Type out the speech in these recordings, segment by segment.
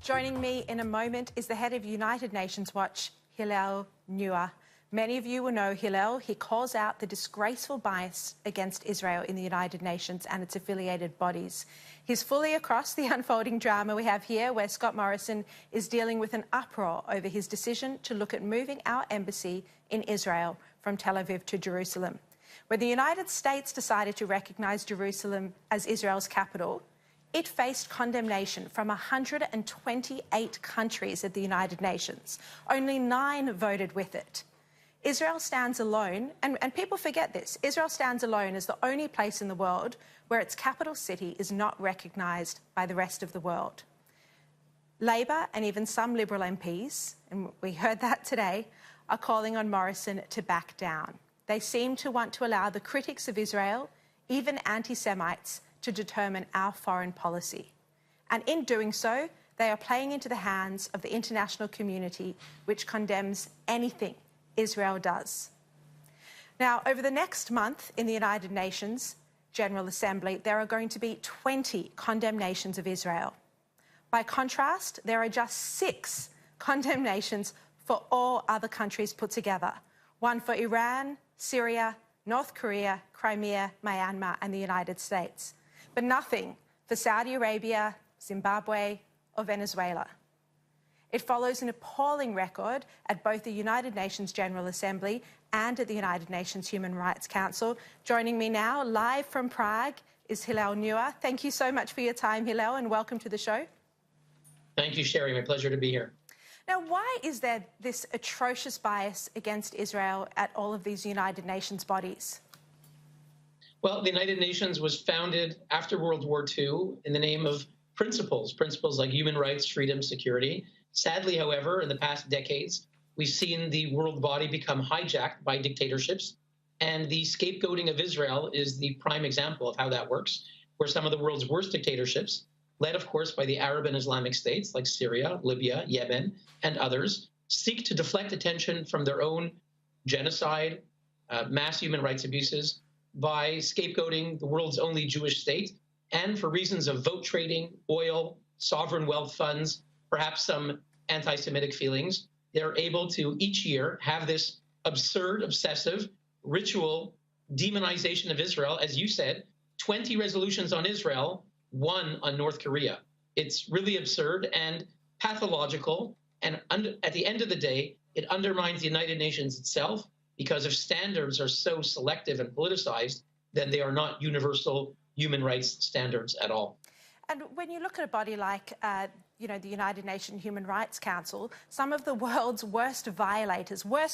Joining me in a moment is the head of United Nations Watch, Hillel Neuer. Many of you will know Hillel. He calls out the disgraceful bias against Israel in the United Nations and its affiliated bodies. He's fully across the unfolding drama we have here, where Scott Morrison is dealing with an uproar over his decision to look at moving our embassy in Israel from Tel Aviv to Jerusalem. When the United States decided to recognise Jerusalem as Israel's capital, it faced condemnation from 128 countries at the United Nations. Only 9 voted with it. Israel stands alone, and people forget this, Israel stands alone as the only place in the world where its capital city is not recognised by the rest of the world. Labor and even some Liberal MPs, and we heard that today, are calling on Morrison to back down. They seem to want to allow the critics of Israel, even anti-Semites, to determine our foreign policy. And in doing so, they are playing into the hands of the international community, which condemns anything Israel does. Now, over the next month in the United Nations General Assembly, there are going to be 20 condemnations of Israel. By contrast, there are just 6 condemnations for all other countries put together. One for Iran, Syria, North Korea, Crimea, Myanmar, and the United States. But nothing for Saudi Arabia, Zimbabwe, or Venezuela. It follows an appalling record at both the United Nations General Assembly and at the United Nations Human Rights Council. Joining me now, live from Prague, is Hillel Neuer. Thank you so much for your time, Hillel, and welcome to the show. Thank you, Sharri. My pleasure to be here. Now, why is there this atrocious bias against Israel at all of these United Nations bodies? Well, the United Nations was founded after World War II in the name of principles like human rights, freedom, security. Sadly, however, in the past decades, we've seen the world body become hijacked by dictatorships, and the scapegoating of Israel is the prime example of how that works, where some of the world's worst dictatorships, led, of course, by the Arab and Islamic states like Syria, Libya, Yemen, and others, seek to deflect attention from their own genocide, mass human rights abuses, by scapegoating the world's only Jewish state, and for reasons of vote trading, oil, sovereign wealth funds, perhaps some anti-Semitic feelings, they're able to each year have this absurd, obsessive, ritual demonization of Israel. As you said, 20 resolutions on Israel, 1 on North Korea. It's really absurd and pathological, and at the end of the day, it undermines the United Nations itself, because if standards are so selective and politicized, then they are not universal human rights standards at all. And when you look at a body like, the United Nations Human Rights Council, some of the world's worst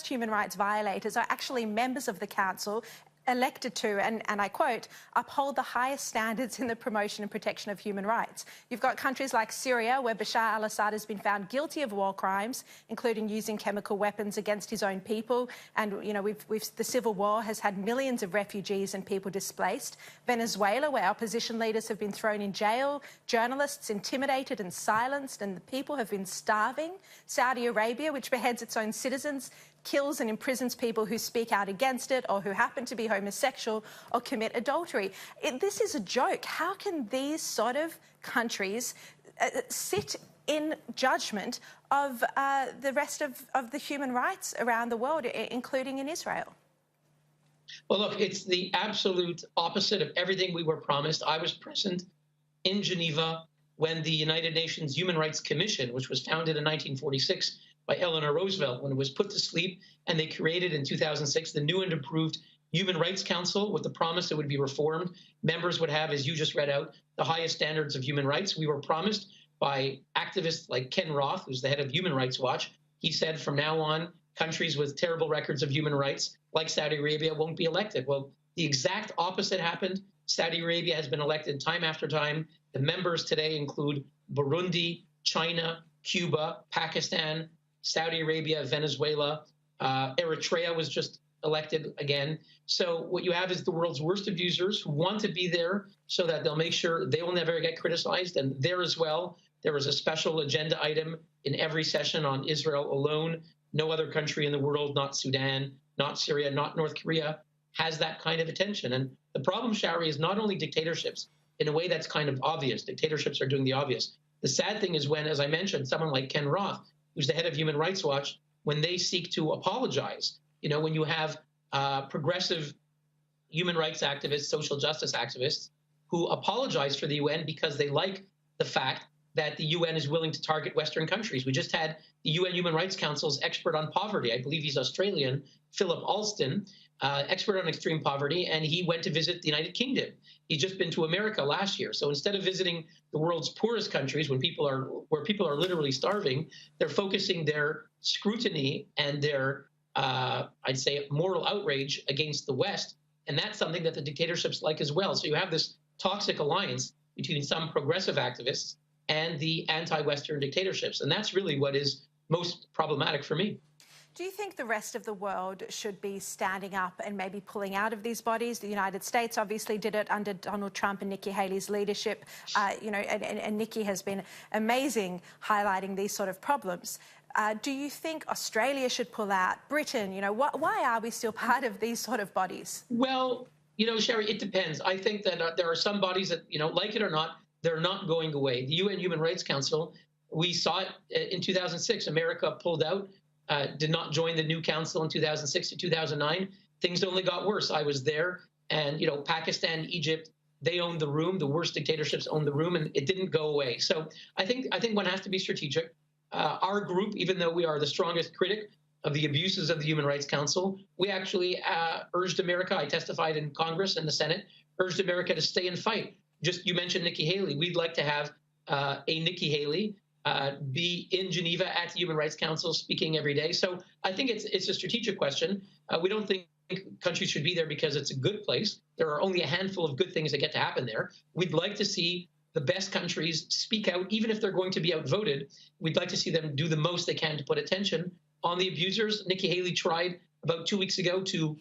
human rights violators are actually members of the council, elected to, and I quote, uphold the highest standards in the promotion and protection of human rights. You've got countries like Syria, where Bashar al-Assad has been found guilty of war crimes, including using chemical weapons against his own people. And, the civil war has had millions of refugees and people displaced. Venezuela, where opposition leaders have been thrown in jail, journalists intimidated and silenced, and the people have been starving. Saudi Arabia, which beheads its own citizens, kills and imprisons people who speak out against it or who happen to be homosexual or commit adultery. This is a joke. How can these sort of countries sit in judgment of the rest of the human rights around the world, including in Israel? Well, look, it's the absolute opposite of everything we were promised. I was present in Geneva when the United Nations Human Rights Commission, which was founded in 1946, by Eleanor Roosevelt, when it was put to sleep, and they created in 2006 the new and improved Human Rights Council with the promise it would be reformed. Members would have, as you just read out, the highest standards of human rights. We were promised by activists like Ken Roth, who's the head of Human Rights Watch. He said from now on, countries with terrible records of human rights, like Saudi Arabia, won't be elected. Well, the exact opposite happened. Saudi Arabia has been elected time after time. The members today include Burundi, China, Cuba, Pakistan, Saudi Arabia, Venezuela, Eritrea was just elected again. So what you have is the world's worst abusers who want to be there so that they'll make sure they will never get criticized. And there as well, there was a special agenda item in every session on Israel alone. No other country in the world, not Sudan, not Syria, not North Korea, has that kind of attention. And the problem, Sharri, is not only dictatorships. In a way that's kind of obvious. Dictatorships are doing the obvious. The sad thing is when, as I mentioned, someone like Ken Roth, who's the head of Human Rights Watch, when they seek to apologize, when you have progressive human rights activists, social justice activists, who apologize for the UN because they like the fact that the UN is willing to target Western countries. We just had the UN Human Rights Council's expert on poverty, I believe he's Australian, Philip Alston, expert on extreme poverty, and he went to visit the United Kingdom. He's just been to America last year. So instead of visiting the world's poorest countries where people are literally starving, they're focusing their scrutiny and their, I'd say, moral outrage against the West. And that's something that the dictatorships like as well. So you have this toxic alliance between some progressive activists and the anti-Western dictatorships. And that's really what is most problematic for me. Do you think the rest of the world should be standing up and maybe pulling out of these bodies? The United States obviously did it under Donald Trump and Nikki Haley's leadership, and Nikki has been amazing highlighting these sort of problems. Do you think Australia should pull out? Britain, why are we still part of these sort of bodies? Well, Sharri, it depends. I think that there are some bodies that, like it or not, they're not going away. The UN Human Rights Council, we saw it in 2006. America pulled out, did not join the new council in 2006 to 2009. Things only got worse. I was there, and Pakistan, Egypt, they owned the room. The worst dictatorships owned the room, and it didn't go away. So I think one has to be strategic. Our group, even though we are the strongest critic of the abuses of the Human Rights Council, we actually urged America. I testified in Congress and the Senate, urged America to stay and fight. You mentioned Nikki Haley. We'd like to have a Nikki Haley be in Geneva at the Human Rights Council speaking every day. So I think it's a strategic question. We don't think countries should be there because it's a good place. There are only a handful of good things that get to happen there. We'd like to see the best countries speak out, even if they're going to be outvoted. We'd like to see them do the most they can to put attention on the abusers. Nikki Haley tried about 2 weeks ago to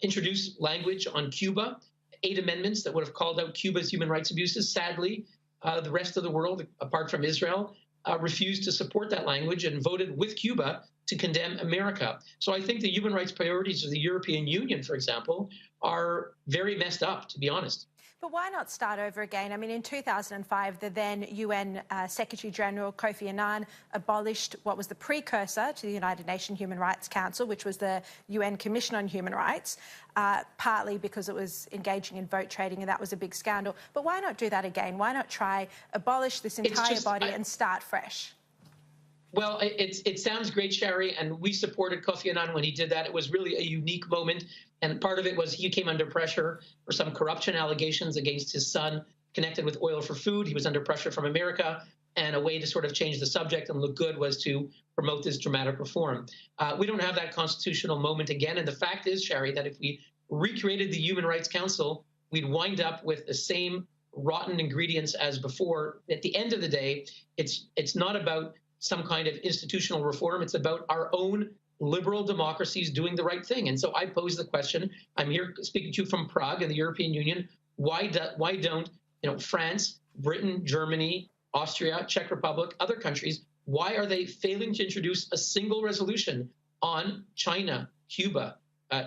introduce language on Cuba, 8 amendments that would have called out Cuba's human rights abuses. Sadly, the rest of the world, apart from Israel, refused to support that language and voted with Cuba to condemn America. So I think the human rights priorities of the European Union, for example, are very messed up, to be honest. But why not start over again? I mean, in 2005, the then UN Secretary General Kofi Annan abolished what was the precursor to the United Nations Human Rights Council, which was the UN Commission on Human Rights, partly because it was engaging in vote trading, and that was a big scandal. But why not do that again? Why not try abolish this entire body and start fresh? Well, it sounds great, Sharri, and we supported Kofi Annan when he did that. It was really a unique moment, and part of it was he came under pressure for some corruption allegations against his son connected with Oil for Food. He was under pressure from America, and a way to sort of change the subject and look good was to promote this dramatic reform. We don't have that constitutional moment again, and the fact is, Sharri, that if we recreated the Human Rights Council, we'd wind up with the same rotten ingredients as before. At the end of the day, it's not about some kind of institutional reform. It's about our own liberal democracies doing the right thing. And so I pose the question, I'm here speaking to you from Prague and the European Union, why don't France, Britain, Germany, Austria, Czech Republic, other countries, why are they failing to introduce a single resolution on China, Cuba,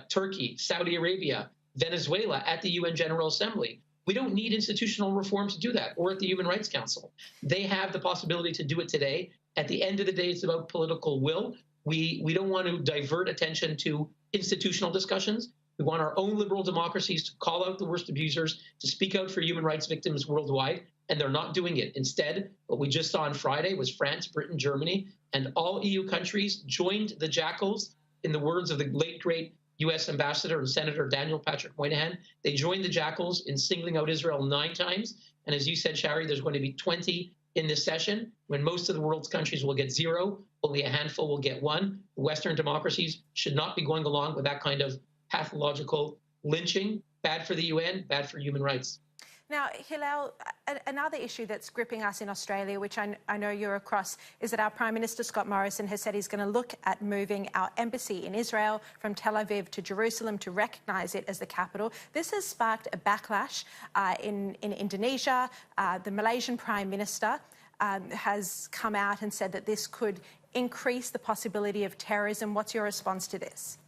Turkey, Saudi Arabia, Venezuela at the UN General Assembly? We don't need institutional reform to do that, or at the Human Rights Council. They have the possibility to do it today. At the end of the day, it's about political will. We don't want to divert attention to institutional discussions. We want our own liberal democracies to call out the worst abusers, to speak out for human rights victims worldwide, and they're not doing it. Instead, what we just saw on Friday was France, Britain, Germany, and all EU countries joined the jackals, in the words of the late, great U.S. Ambassador and Senator Daniel Patrick Moynihan. They joined the jackals in singling out Israel 9 times. And as you said, Sharri, there's going to be 20 in this session, when most of the world's countries will get 0, only a handful will get 1. Western democracies should not be going along with that kind of pathological lynching. Bad for the UN, bad for human rights. Now, Hillel, another issue that's gripping us in Australia, which I know you're across, is that our Prime Minister, Scott Morrison, has said he's going to look at moving our embassy in Israel from Tel Aviv to Jerusalem to recognise it as the capital. This has sparked a backlash in Indonesia. The Malaysian Prime Minister has come out and said that this could increase the possibility of terrorism. What's your response to this?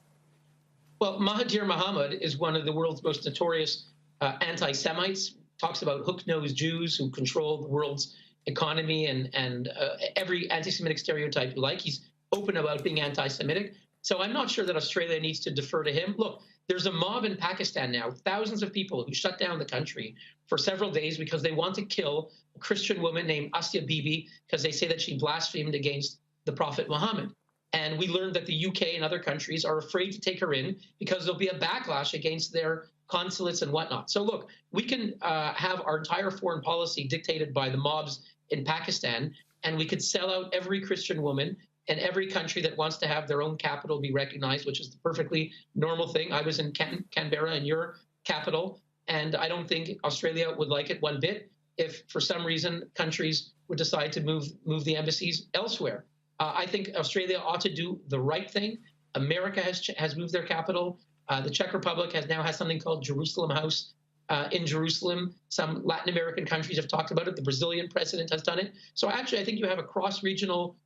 Well, Mahathir Mohamad is one of the world's most notorious anti-Semites. Talks about hook-nosed Jews who control the world's economy and every anti-Semitic stereotype you like. He's open about being anti-Semitic. So I'm not sure that Australia needs to defer to him. Look, there's a mob in Pakistan now, thousands of people who shut down the country for several days because they want to kill a Christian woman named Asya Bibi because they say that she blasphemed against the Prophet Muhammad. And we learned that the UK and other countries are afraid to take her in because there'll be a backlash against their consulates and whatnot. So look, we can have our entire foreign policy dictated by the mobs in Pakistan, and we could sell out every Christian woman, and every country that wants to have their own capital be recognized, which is the perfectly normal thing. I was in Canberra, in your capital, and I don't think Australia would like it one bit if, for some reason, countries would decide to move the embassies elsewhere. I think Australia ought to do the right thing. America has moved their capital. The Czech Republic now has something called Jerusalem House in Jerusalem. Some Latin American countries have talked about it. The Brazilian president has done it. So actually, I think you have a cross-regional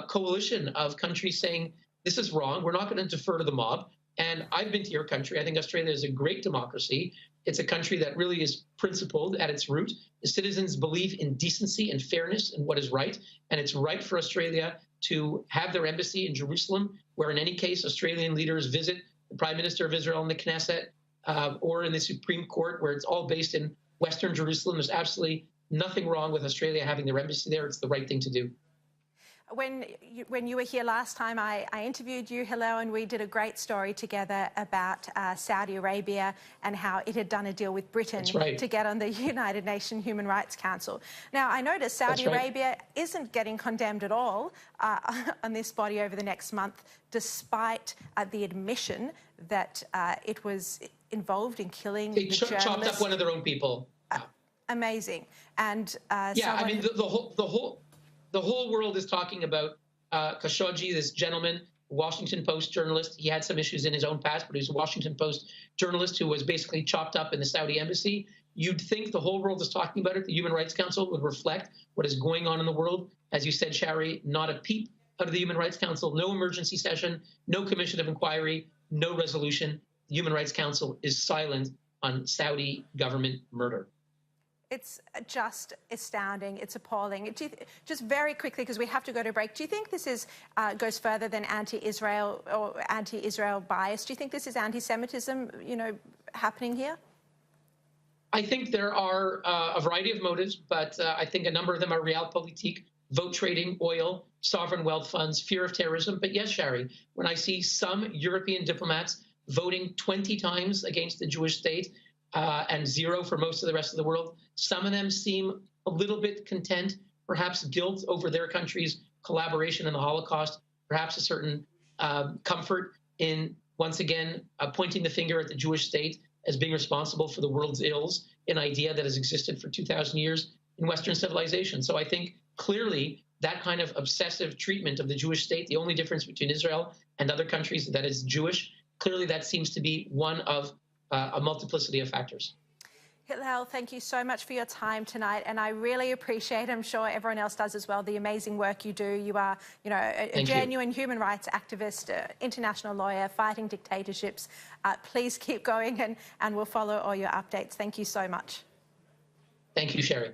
coalition of countries saying, this is wrong. We're not going to defer to the mob. And I've been to your country. I think Australia is a great democracy. It's a country that really is principled at its root. The citizens believe in decency and fairness and what is right. And it's right for Australia to have their embassy in Jerusalem, where in any case, Australian leaders visit the Prime Minister of Israel in the Knesset or in the Supreme Court, where it's all based in Western Jerusalem. There's absolutely nothing wrong with Australia having their embassy there. It's the right thing to do. When you were here last time, I interviewed you, Hillel, and we did a great story together about Saudi Arabia and how it had done a deal with Britain to get on the United Nations Human Rights Council. Now, I noticed Saudi Arabia isn't getting condemned at all on this body over the next month, despite the admission that it was involved in killing the journalists. They chopped up one of their own people. Amazing. And yeah, I mean, the whole world is talking about Khashoggi, this gentleman, Washington Post journalist. He had some issues in his own past, but he was a Washington Post journalist who was basically chopped up in the Saudi embassy. You'd think the whole world is talking about it. The Human Rights Council would reflect what is going on in the world. As you said, Sharri, not a peep out of the Human Rights Council, no emergency session, no commission of inquiry, no resolution. The Human Rights Council is silent on Saudi government murder. It's just astounding. It's appalling. Just very quickly, because we have to go to break, do you think this is goes further than anti-Israel or anti-Israel bias? Do you think this is anti-Semitism, happening here? I think there are a variety of motives, but I think a number of them are realpolitik, vote trading, oil, sovereign wealth funds, fear of terrorism. But yes, Sharri, when I see some European diplomats voting 20 times against the Jewish state, and 0 for most of the rest of the world. Some of them seem a little bit content, perhaps guilt over their country's collaboration in the Holocaust, perhaps a certain comfort in, once again, pointing the finger at the Jewish state as being responsible for the world's ills, an idea that has existed for 2,000 years in Western civilization. So I think clearly that kind of obsessive treatment of the Jewish state, the only difference between Israel and other countries that is Jewish, clearly that seems to be one of a multiplicity of factors. Hillel, thank you so much for your time tonight, and I really appreciate, I'm sure everyone else does as well, the amazing work you do. You are, a genuine human rights activist, international lawyer, fighting dictatorships. Please keep going, and we'll follow all your updates. Thank you so much. Thank you, Sharri.